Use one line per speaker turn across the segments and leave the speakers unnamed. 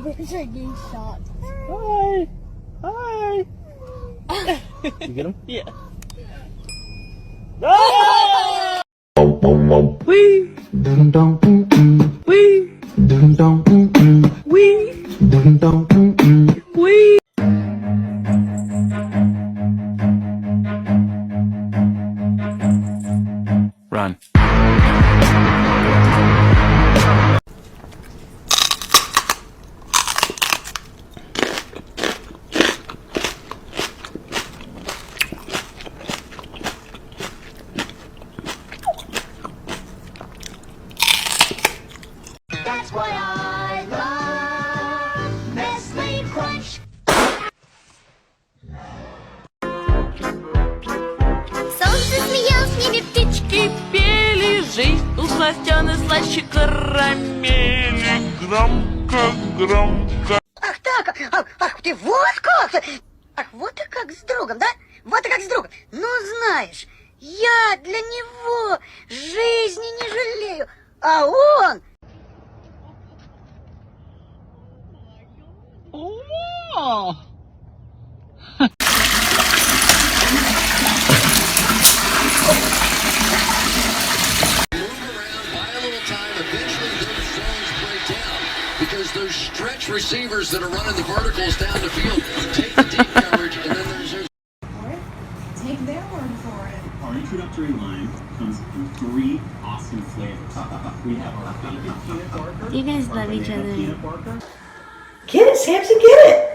Taking shots.
Hi. Hi. You get him?
Yeah.
Ah!
Wee.
Dum dum
Wee.
dum dum
Wee.
dum dum
Wee.
Run.
That's what I love. Nestle Crunch. Солнце смеялось, в небе птички.
Пели, жизнь усластена слаще карамели. Громко.
Ах так, ах ты вот как! Ах, вот и как с другом, да? Вот и как с другом. Ну, знаешь, я для него жизни не жалею, а он...
О!
Because those stretch receivers that are running the verticals down the field take the deep coverage, and then there's
Take their word for it.
Our introductory line comes in 3 awesome flavors. We have our bacon peanut barker.
You guys
our
love each
banana
other.
peanut barker.
Get it, Samson, get it!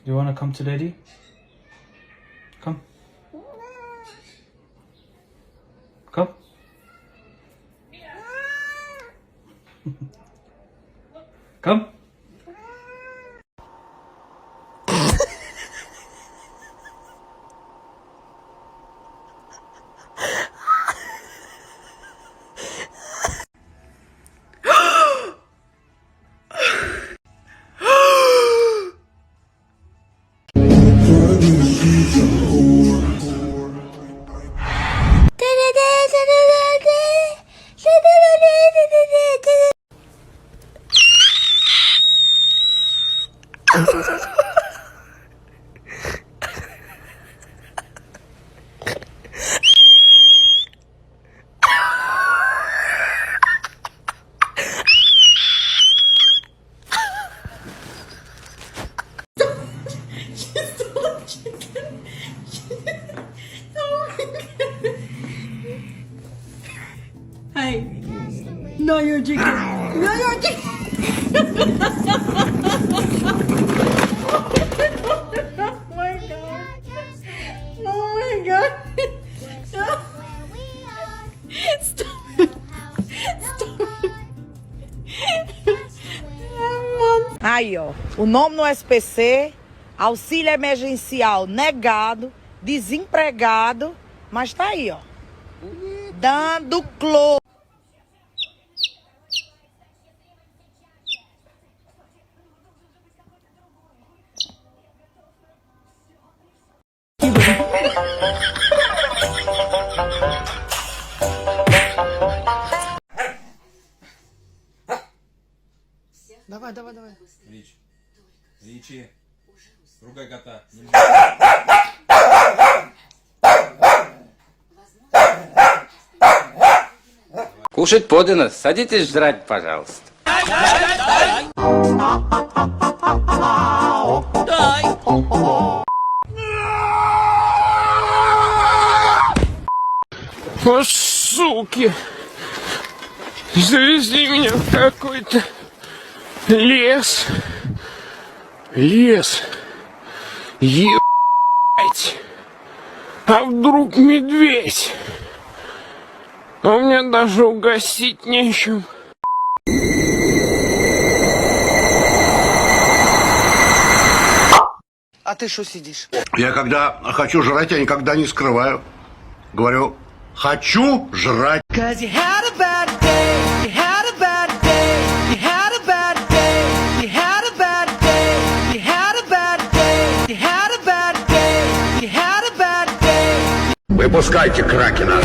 You wanna come to daddy? Come. Come. Come.
Hey, no, you're chicken. No, you're chicken. Oh my god. Oh my god. Stop.
Aí, ó, o nome no SPC, auxílio emergencial negado, desempregado, mas tá aí, ó, dando clô.
Давай, давай, давай.
Ричи, ругай кота.
Кушать подано, садитесь жрать, пожалуйста.
О, суки! Завезли меня в какой-то Лес. Лес. Ебать. А вдруг медведь? А у меня даже угостить нечем.
А ты что сидишь?
Я когда хочу жрать, я никогда не скрываю. Говорю, хочу жрать. Выпускайте кракена.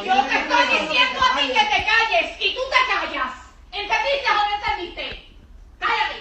Yo te estoy diciendo a ti que te calles y tú te callas. ¿Entendiste o no entendiste? Cállate.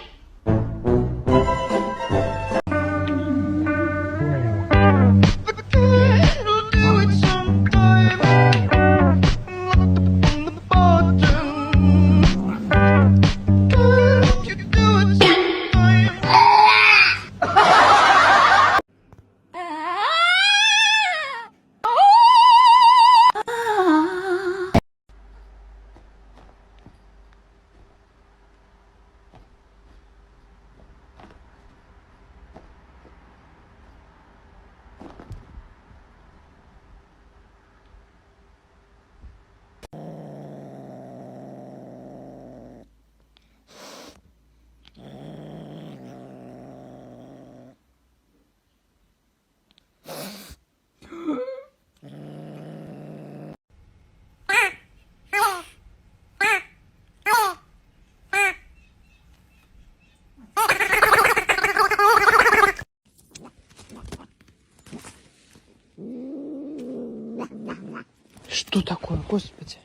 Что такое, господи?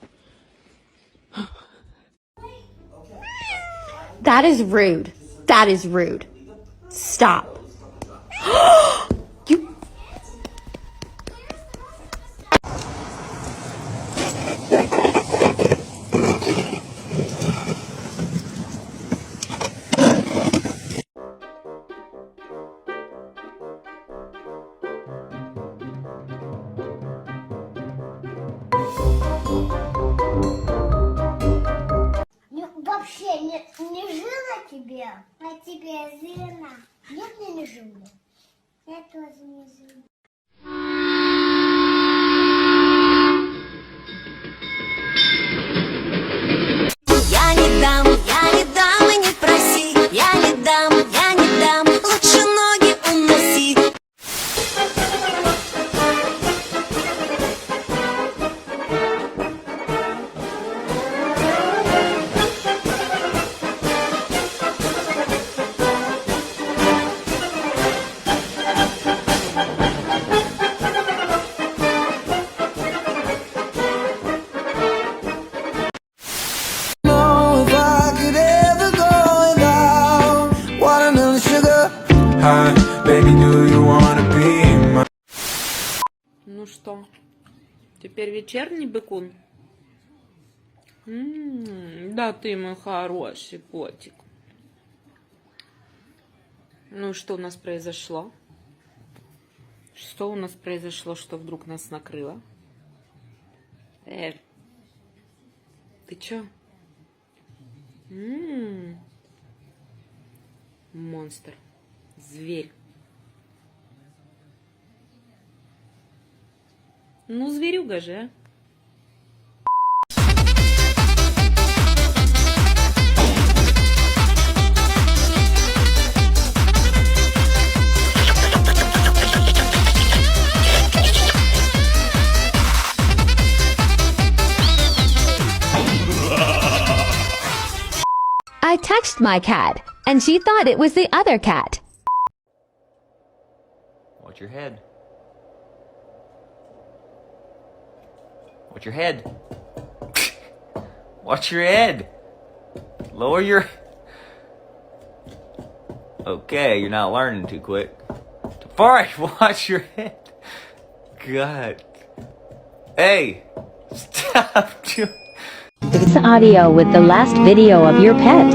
That is rude. That is rude. Stop. You.
Вообще не жила тебе, а тебе жена. Нет, мне не жила. Я тоже не жила.
Я не дам и не проси. Я не дам, лучше ноги уноси.
Ну что, теперь вечерний бекун? Да ты мой хороший котик. Ну что у нас произошло? Что у нас произошло, что вдруг нас накрыло? Ты чё? Монстр. Зверь. Ну, зверюга же, а?
I touched my cat, and she thought it was the other cat.
Watch your head. Watch your head. Watch your head. Lower your... Okay, you're not learning too quick. Alright, watch your head. God. Hey, stop doing...
This audio with the last video of your pet.